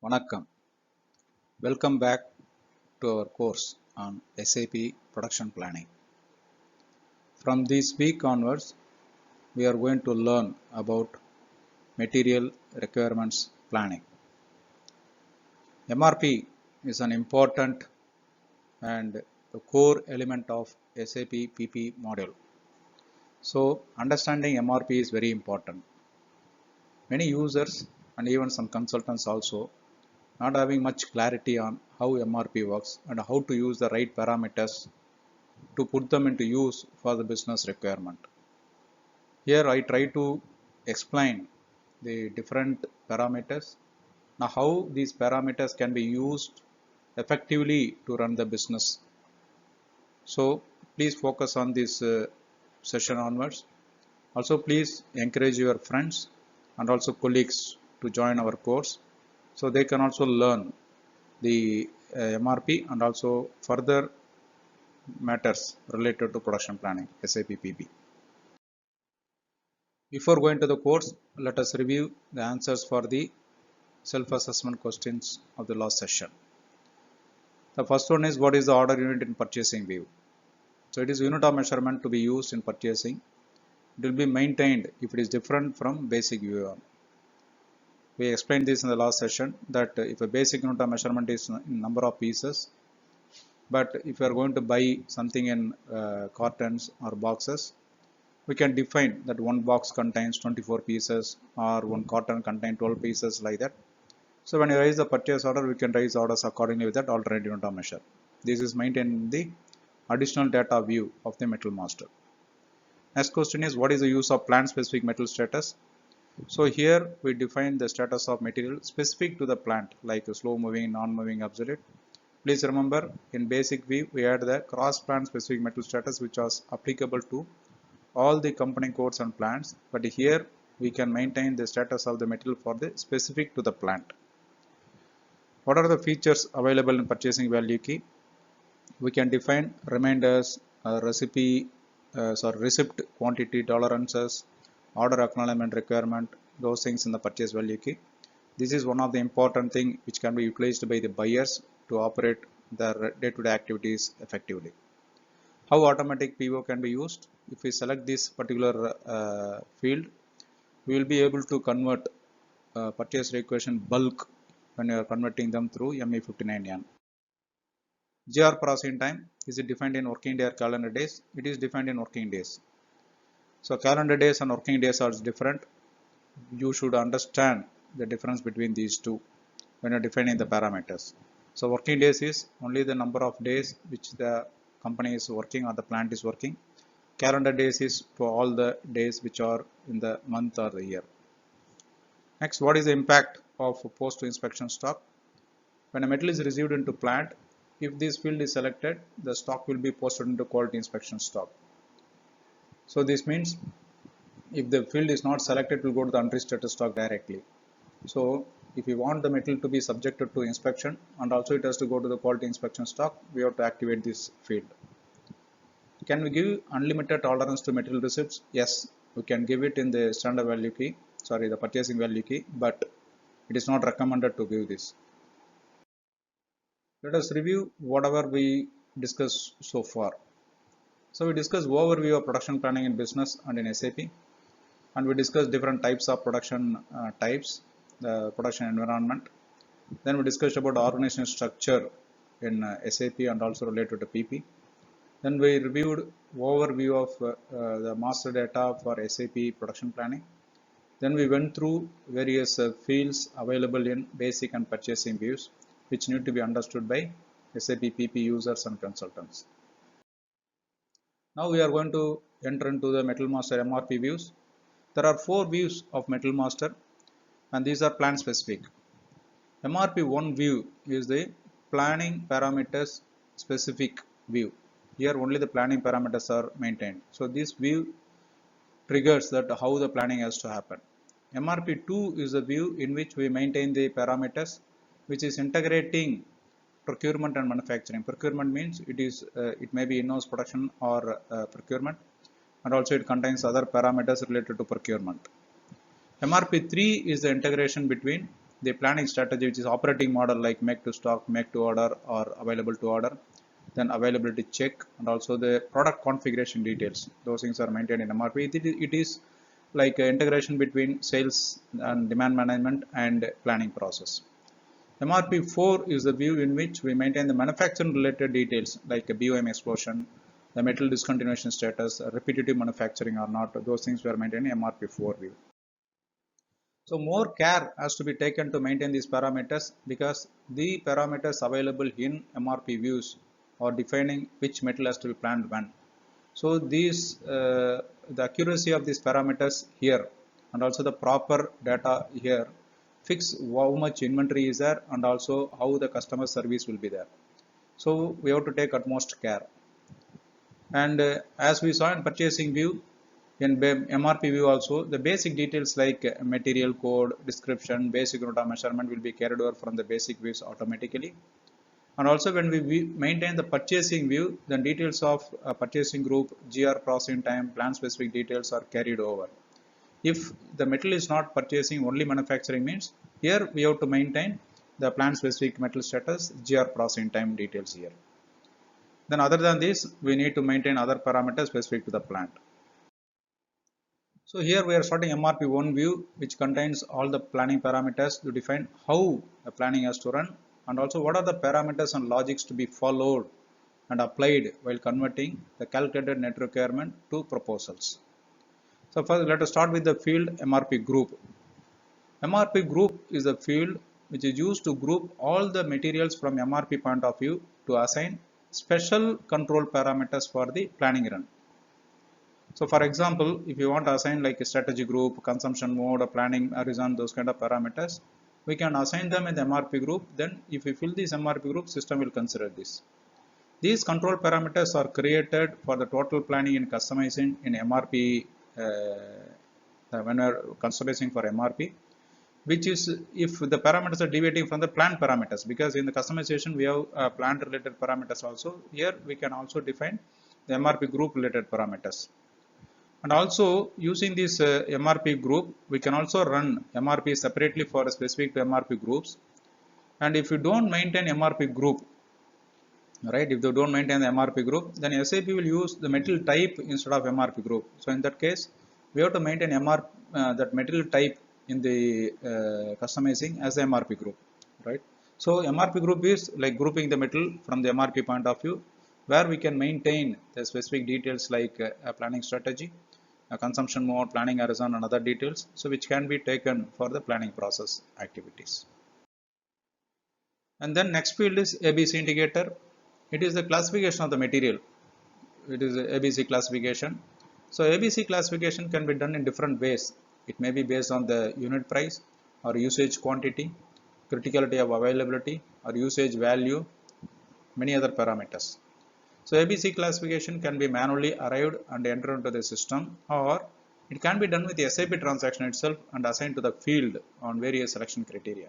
Vanakkam. Welcome back to our course on SAP Production Planning. From this week onwards, we are going to learn about Material Requirements Planning. MRP is an important and the core element of SAP PP module. So, understanding MRP is very important. Many users and even some consultants also not having much clarity on how MRP works and how to use the right parameters to put them into use for the business requirement. Here I try to explain the different parameters. Now how these parameters can be used effectively to run the business. So please focus on this session onwards. Also please encourage your friends and also colleagues to join our course so they can also learn the MRP and also further matters related to production planning, SAP PP. Before going to the course, let us review the answers for the self-assessment questions of the last session. The first one is, what is the order unit in purchasing view? So it is unit of measurement to be used in purchasing. It will be maintained if it is different from basic view. We explained this in the last session that if a basic unit of measurement is in number of pieces, but if you are going to buy something in cartons or boxes, we can define that one box contains 24 pieces or one carton contains 12 pieces, like that. So when you raise the purchase order, we can raise orders accordingly with that alternate unit of measure. This is maintained in the additional data view of the metal master. Next question is, what is the use of plant specific metal status? So here we define the status of material specific to the plant, like slow moving, non-moving, obsolete. Please remember, in basic view we had the cross plant specific metal status, which was applicable to all the company codes and plants, but here we can maintain the status of the material for the specific to the plant. What are the features available in purchasing value key? We can define reminders, receipt quantity tolerances, order acknowledgement requirement, those things in the purchase value key. This is one of the important thing which can be utilized by the buyers to operate their day-to-day activities effectively. How automatic PO can be used? If we select this particular field, we will be able to convert purchase requisition bulk when you are converting them through ME59N. GR processing time, is it defined in working day or calendar days? It is defined in working days. So calendar days and working days are different. You should understand the difference between these two when you are defining the parameters. So working days is only the number of days which the company is working or the plant is working. Calendar days is for all the days which are in the month or the year. Next, what is the impact of post inspection stock? When a metal is received into plant, if this field is selected, the stock will be posted into quality inspection stock. So this means if the field is not selected, it will go to the unrestricted stock directly. So if we want the metal to be subjected to inspection and also it has to go to the quality inspection stock, we have to activate this field. Can we give unlimited tolerance to material receipts? Yes, we can give it in the standard value key, the purchasing value key, but it is not recommended to give this. Let us review whatever we discussed so far. So we discussed overview of production planning in business and in SAP, and we discussed different types of production types, the production environment. Then we discussed about organizational structure in SAP and also related to PP. Then we reviewed overview of the master data for SAP production planning. Then we went through various fields available in basic and purchasing views, which need to be understood by SAP PP users and consultants. Now we are going to enter into the Metal Master MRP views. There are 4 views of Metal Master, and these are plant specific. MRP 1 view is the planning parameters specific view. Here only the planning parameters are maintained. So this view triggers that how the planning has to happen. MRP 2 is a view in which we maintain the parameters, which is integrating procurement and manufacturing. Procurement means it may be in-house production or procurement, and also it contains other parameters related to procurement. MRP 3 is the integration between the planning strategy, which is operating model like make to stock, make to order, or available to order, then availability check, and also the product configuration details. Those things are maintained in MRP. It is like integration between sales and demand management and planning process. MRP4 is the view in which we maintain the manufacturing related details like a BOM explosion, the metal discontinuation status, repetitive manufacturing or not. Those things were maintained in MRP4 view. So more care has to be taken to maintain these parameters, because the parameters available in MRP views are defining which metal has to be planned when. So these the accuracy of these parameters here and also the proper data here fix how much inventory is there and also how the customer service will be there. So we have to take utmost care. And as we saw in purchasing view, in MRP view also, the basic details like material code, description, basic unit of measurement will be carried over from the basic views automatically. And also when we maintain the purchasing view, the details of purchasing group, GR processing time, plan specific details are carried over. If the metal is not purchasing, only manufacturing, means here we have to maintain the plan specific metal status, GR processing time details here. Then other than this, we need to maintain other parameters specific to the plant. So here we are starting MRP1 view, which contains all the planning parameters to define how the planning has to run, and also what are the parameters and logics to be followed and applied while converting the calculated net requirement to proposals. So first let us start with the field MRP group. MRP group is a field which is used to group all the materials from MRP point of view to assign special control parameters for the planning run. So for example, if you want to assign like a strategy group, consumption mode, or planning horizon, those kind of parameters, we can assign them in the MRP group. Then if we fill this MRP group, system will consider this. These control parameters are created for the total planning and customizing in MRP when we are customizing for MRP, which is if the parameters are deviating from the planned parameters, because in the customization we have plant related parameters also. Here we can also define the MRP group related parameters. And also using this MRP group, we can also run MRP separately for specific to MRP groups. And if you don't maintain MRP group, right, if you don't maintain the MRP group, then SAP will use the metal type instead of MRP group. So in that case, we have to maintain that material type in the customizing as the MRP group, right? So MRP group is like grouping the metal from the MRP point of view, where we can maintain the specific details like a planning strategy, a consumption mode, planning horizon, and other details, so which can be taken for the planning process activities. And then next field is ABC indicator. It is the classification of the material. It is ABC classification. So ABC classification can be done in different ways. It may be based on the unit price or usage quantity, criticality of availability or usage value, many other parameters. So ABC classification can be manually arrived and entered into the system, or it can be done with the SAP transaction itself and assigned to the field on various selection criteria.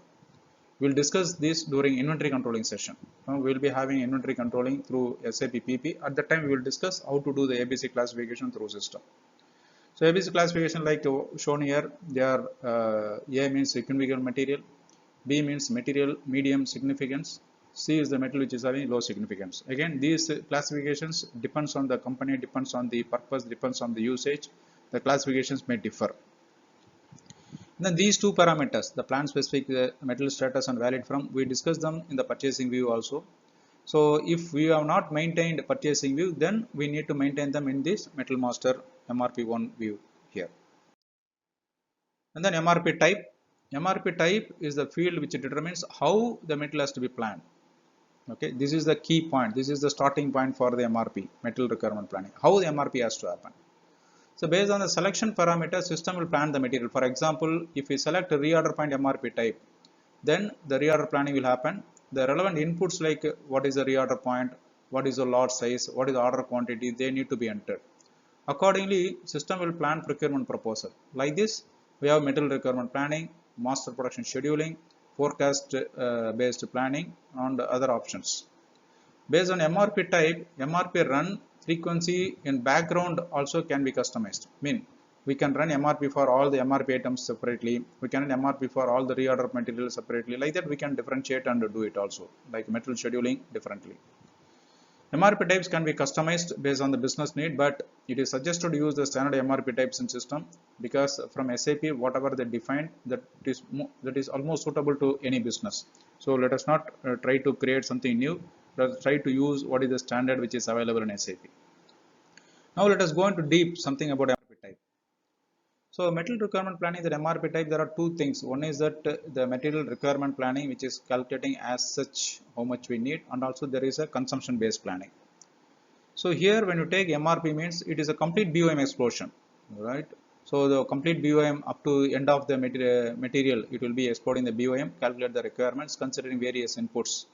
We will discuss this during inventory controlling session. We will be having inventory controlling through SAP PP. At that time, we will discuss how to do the ABC classification through system. So ABC classification, like shown here, they are A means significant material, B means material medium significance, C is the metal which is having low significance. Again, these classifications depends on the company, depends on the purpose, depends on the usage. The classifications may differ. Then these two parameters, the plant specific metal status and valid from, we discussed them in the purchasing view also. So if we have not maintained purchasing view, then we need to maintain them in this metal master MRP1 view here. And then MRP type. MRP type is the field which determines how the metal has to be planned. Okay, this is the key point. This is the starting point for the MRP, metal requirement planning. How the MRP has to happen. So based on the selection parameter, system will plan the material. For example, if we select a reorder point MRP type, then the reorder planning will happen. The relevant inputs like what is the reorder point, what is the lot size, what is the order quantity, they need to be entered. Accordingly, system will plan procurement proposal. Like this, we have metal requirement planning, master production scheduling, forecast based planning, and other options. Based on MRP type, MRP run frequency in background also can be customized. Mean we can run MRP for all the MRP items separately. We can run MRP for all the reorder materials separately. Like that, we can differentiate and do it also, like material scheduling differently. MRP types can be customized based on the business need, but it is suggested to use the standard MRP types in system, because from SAP, whatever they defined, that is almost suitable to any business. So let us not try to create something new. Let us try to use what is the standard which is available in SAP. Now let us go into deep something about MRP type. So material requirement planning, the MRP type, there are two things. One is that the material requirement planning, which is calculating as such how much we need, and also there is a consumption based planning. So here when you take MRP means it is a complete BOM explosion, right? So the complete BOM up to end of the material, it will be exploding the BOM, calculate the requirements considering various inputs.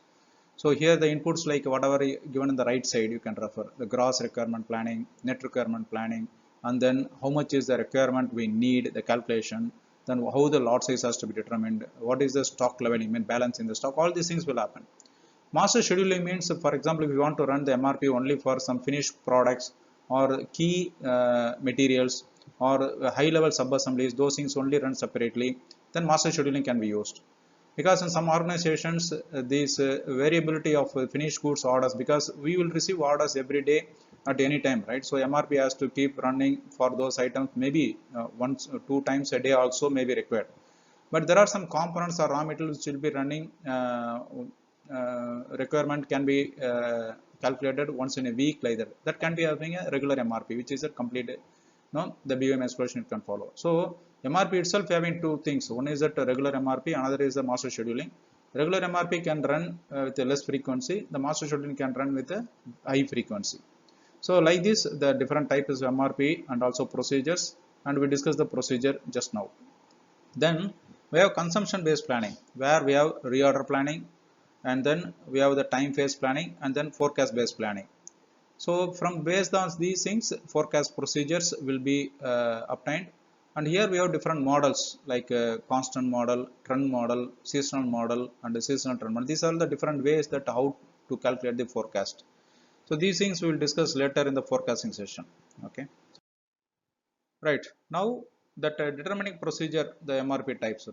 So here the inputs, like whatever given in the right side, you can refer the gross requirement planning, net requirement planning, and then how much is the requirement we need, the calculation, then how the lot size has to be determined, what is the stock level, I mean balance in the stock, all these things will happen. Master scheduling means, for example, if you want to run the MRP only for some finished products or key materials or high level sub-assemblies, those things only run separately, then master scheduling can be used. Because in some organizations, this variability of finished goods orders, because we will receive orders every day at any time, right? So MRP has to keep running for those items, maybe once, 2 times a day also may be required. But there are some components or raw materials which will be running, requirement can be calculated once in a week, like that. That can be having a regular MRP, which is a complete, the BOM explosion it can follow. So MRP itself having two things. One is that regular MRP, another is the master scheduling. Regular MRP can run with a less frequency. The master scheduling can run with a high frequency. So like this, the different types of MRP and also procedures, and we discussed the procedure just now. Then we have consumption based planning, where we have reorder planning, and then we have the time phase planning, and then forecast based planning. So from based on these things, forecast procedures will be obtained. And here we have different models, like constant model, trend model, seasonal model, and the seasonal trend model. These are the different ways that how to calculate the forecast. So these things we will discuss later in the forecasting session. Okay. Right. Now that determining procedure, the MRP types.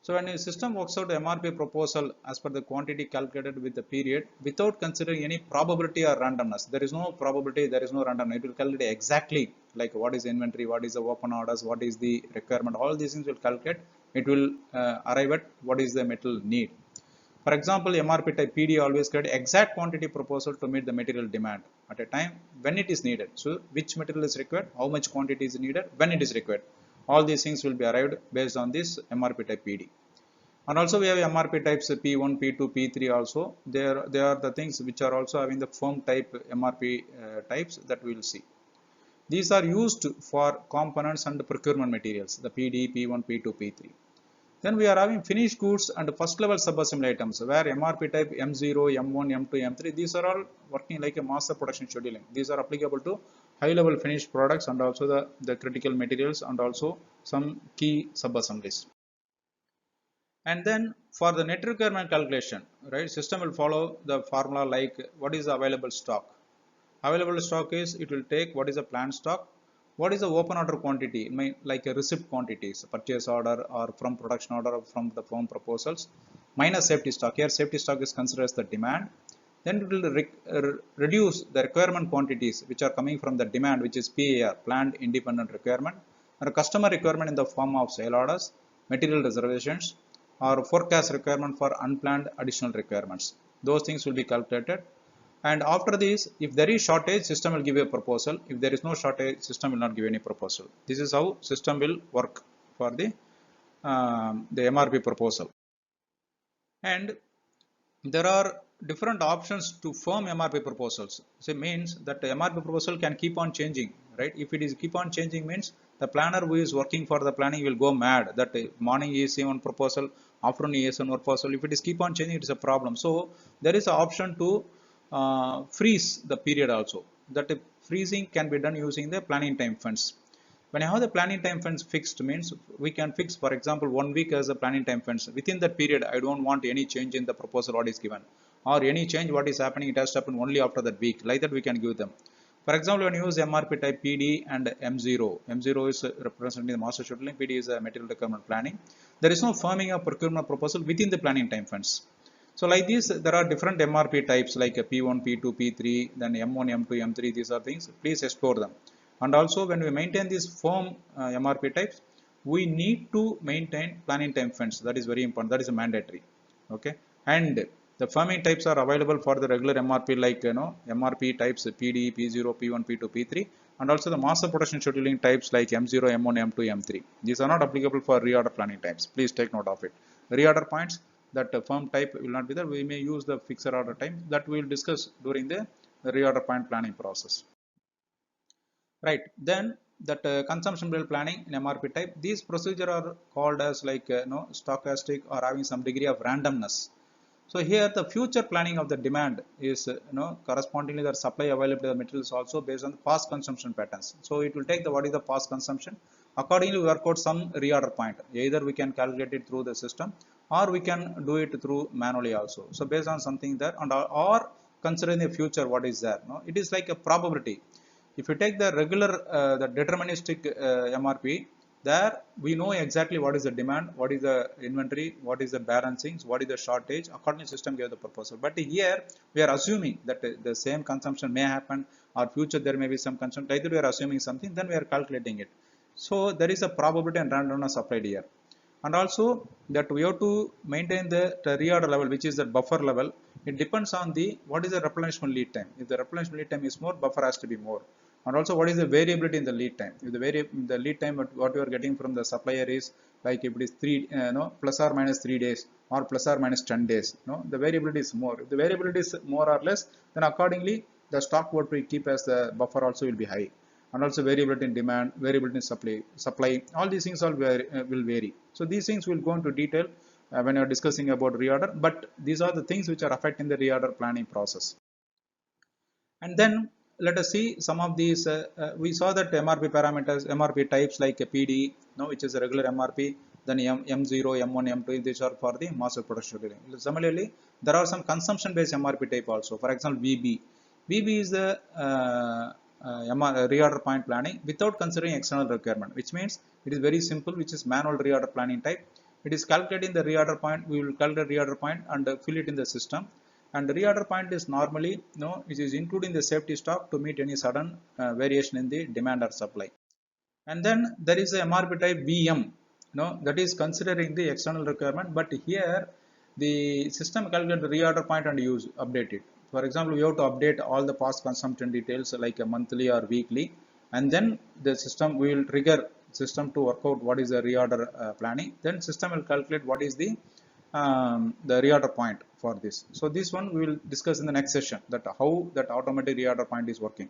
So when a system works out MRP proposal as per the quantity calculated with the period without considering any probability or randomness, there is no probability, there is no randomness. It will calculate exactly like what is inventory, what is the open orders, what is the requirement. All these things will calculate. It will arrive at what is the metal need. For example, MRP type PD always create exact quantity proposal to meet the material demand at a time when it is needed. So which material is required, how much quantity is needed, when it is required. All these things will be arrived based on this MRP type PD. And also we have MRP types P1, P2, P3 also. They are the things which are also having the firm type MRP types that we will see. These are used for components and procurement materials, the PD, P1, P2, P3. Then we are having finished goods and first level sub-assembly items, where MRP type M0, M1, M2, M3, these are all working like a master production scheduling. These are applicable to high level finished products and also the critical materials and also some key sub-assemblies. And then for the net requirement calculation, right, system will follow the formula like what is the available stock. Available stock is, it will take what is the planned stock, what is the open order quantity, like a receipt quantities, purchase order or from production order or from the firm proposals, minus safety stock. Here safety stock is considered as the demand. Then it will reduce the requirement quantities which are coming from the demand, which is PIR, planned independent requirement, or customer requirement in the form of sale orders, material reservations, or forecast requirement for unplanned additional requirements. Those things will be calculated. And after this, if there is shortage, system will give a proposal. If there is no shortage, system will not give any proposal. This is how system will work for the MRP proposal. And there are different options to firm MRP proposals. So it means that the MRP proposal can keep on changing, right? If it is keep on changing means the planner who is working for the planning will go mad that morning he is one proposal, afternoon he is one proposal. If it is keep on changing, it is a problem. So there is an option to freeze the period also. That freezing can be done using the planning time funds. When I have the planning time funds fixed means we can fix, for example, 1 week as a planning time funds. Within that period, I don't want any change in the proposal what is given, or any change what is happening, it has to happen only after that week. Like that we can give them. For example, when you use MRP type PD and M0, M0 is representing the master scheduling, PD is a material requirement planning. There is no firming of procurement proposal within the planning time funds. So like this, there are different MRP types like P1, P2, P3, then M1, M2, M3. These are things. Please explore them. And also, when we maintain these firm MRP types, we need to maintain planning time funds. That is very important. That is mandatory. Okay. And the firming types are available for the regular MRP like MRP types PD, P0, P1, P2, P3, and also the master production scheduling types like M0, M1, M2, M3. These are not applicable for reorder planning types. Please take note of it. Reorder points, that firm type will not be there. We may use the fixed order time that we will discuss during the reorder point planning process. Right. Then that consumption bill planning in MRP type, these procedures are called as like stochastic or having some degree of randomness. So here the future planning of the demand is correspondingly the supply available of materials also based on the past consumption patterns. So it will take the what is the past consumption, accordingly work out some reorder point. Either we can calculate it through the system or we can do it through manually also. So based on something there and or considering the future what is there. It is like a probability. If you take the regular the deterministic MRP, there we know exactly what is the demand, what is the inventory, what is the balancing, what is the shortage, according to system give the proposal. But here we are assuming that the same consumption may happen or future there may be some consumption. Either we are assuming something, then we are calculating it. So there is a probability and randomness applied here. And also that we have to maintain the reorder level, which is the buffer level. It depends on the what is the replenishment lead time. If the replenishment lead time is more, buffer has to be more. And also what is the variability in the lead time. If the lead time what you are getting from the supplier is like if it is plus or minus 3 days or plus or minus 10 days, the variability is more. If the variability is more or less, then accordingly the stock what we keep as the buffer also will be high. And also variability in demand, variability in supply, all these things all will vary. So these things will go into detail when you are discussing about reorder, but these are the things which are affecting the reorder planning process. And then let us see some of these. We saw that MRP parameters, MRP types like PD, which is a regular MRP, then M0, M1, M2, these are for the master production scheduling. Similarly, there are some consumption based MRP type also. For example, VB. VB is the reorder point planning without considering external requirement, which means it is very simple, which is manual reorder planning type. It is calculating the reorder point. We will calculate reorder point and fill it in the system. And the reorder point is normally, it is including the safety stock to meet any sudden variation in the demand or supply. And then there is a MRP type VM, that is considering the external requirement. But here the system calculates the reorder point and update it. For example, we have to update all the past consumption details like a monthly or weekly, and then the system will trigger system to work out what is the reorder planning. Then system will calculate what is the reorder point for this. So this one we will discuss in the next session, that how that automatic reorder point is working.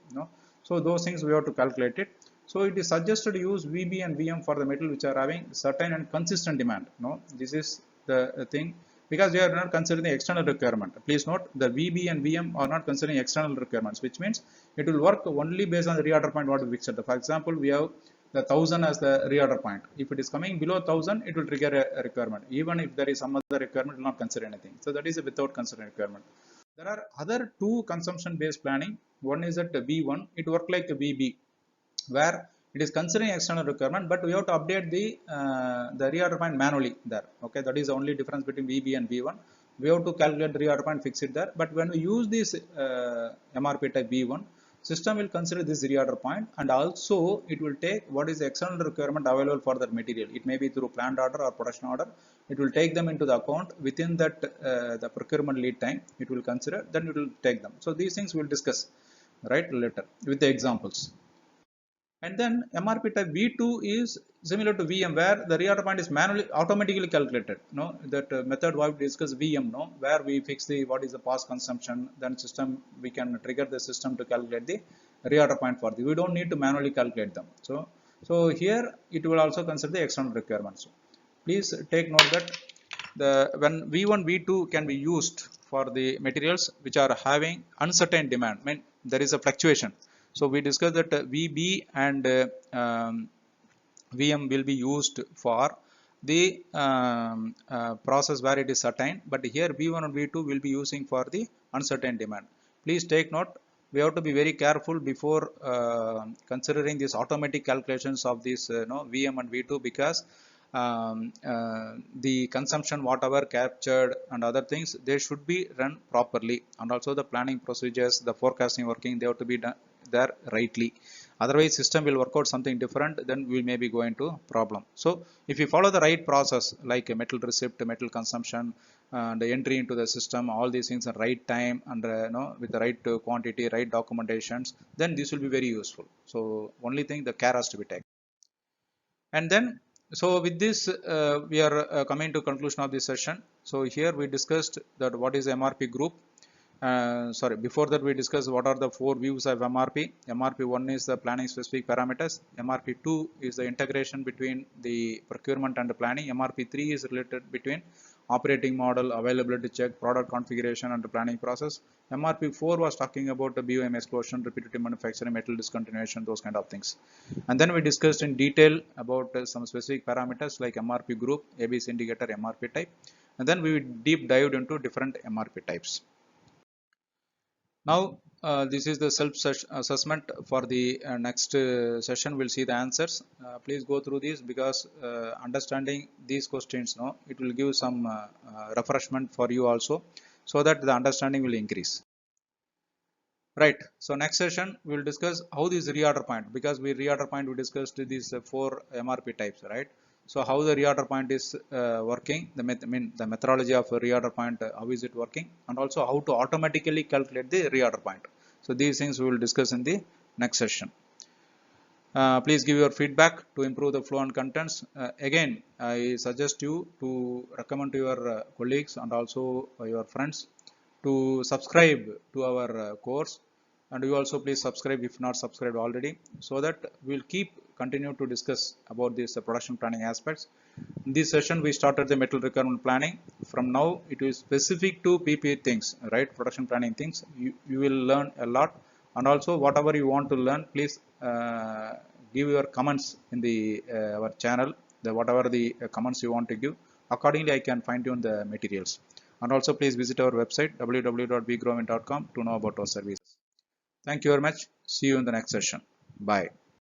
So those things we have to calculate it. So it is suggested to use VB and VM for the metal which are having certain and consistent demand. This is the thing, because we are not considering the external requirement. Please note the VB and VM are not considering external requirements, which means it will work only based on the reorder point what we fixed. For example, we have the 1000 as the reorder point. If it is coming below 1000, it will trigger a requirement. Even if there is some other requirement, it will not consider anything. So that is a without considering requirement. There are other two consumption based planning. One is at V1, it works like a VB, where it is considering external requirement, but we have to update the reorder point manually there. Okay, that is the only difference between VB and V1. We have to calculate the reorder point, fix it there. But when we use this MRP type V1, system will consider this reorder point, and also it will take what is the external requirement available for that material. It may be through planned order or production order. It will take them into the account within that the procurement lead time. It will consider, then it will take them. So these things we will discuss right later with the examples. And then MRP type V2 is similar to VM, where the reorder point is manually automatically calculated. That method what we discuss VM, where we fix the what is the past consumption, then system we can trigger the system to calculate the reorder point for the. We don't need to manually calculate them. So here it will also consider the external requirements. Please take note that when V1 V2 can be used for the materials which are having uncertain demand, I mean there is a fluctuation. So we discussed that VB and VM will be used for the process where it is certain, but here V1 and V2 will be using for the uncertain demand. Please take note we have to be very careful before considering these automatic calculations of these VM and V2, because the consumption whatever captured and other things, they should be run properly, and also the planning procedures, the forecasting working, they have to be done there rightly. Otherwise system will work out something different, then we may be going to problem. So if you follow the right process, like a metal receipt, metal consumption, and entry into the system, all these things at right time, and with the right quantity, right documentations, then this will be very useful. So only thing, the care has to be taken. And then, so with this we are coming to conclusion of this session. So here we discussed that what is MRP group. Sorry, before that we discussed what are the 4 views of MRP. MRP1 is the planning specific parameters. MRP2 is the integration between the procurement and the planning. MRP3 is related between operating model, availability check, product configuration and the planning process. MRP4 was talking about the BOM exclusion, repetitive manufacturing, metal discontinuation, those kind of things. And then we discussed in detail about some specific parameters like MRP group, ABC indicator, MRP type. And then we deep dived into different MRP types. Now this is the self-assessment for the next session. We'll see the answers. Please go through these, because understanding these questions, it will give some refreshment for you also, so that the understanding will increase. Right. So next session we will discuss how this reorder point, because we reorder point we discussed these 4 MRP types, right? So how the reorder point is working, the methodology of a reorder point, how is it working, and also how to automatically calculate the reorder point. So these things we will discuss in the next session. Please give your feedback to improve the flow and contents. Again, I suggest you to recommend to your colleagues and also your friends to subscribe to our course, and you also please subscribe if not subscribed already, so that we'll keep continue to discuss about these production planning aspects. In this session we started the metal requirement planning. From now it is specific to PPE things, right? Production planning things. You will learn a lot, and also whatever you want to learn, please give your comments in the our channel. Whatever the comments you want to give, accordingly I can fine tune the materials. And also please visit our website www.bgrowing.com to know about our services. Thank you very much. See you in the next session. Bye.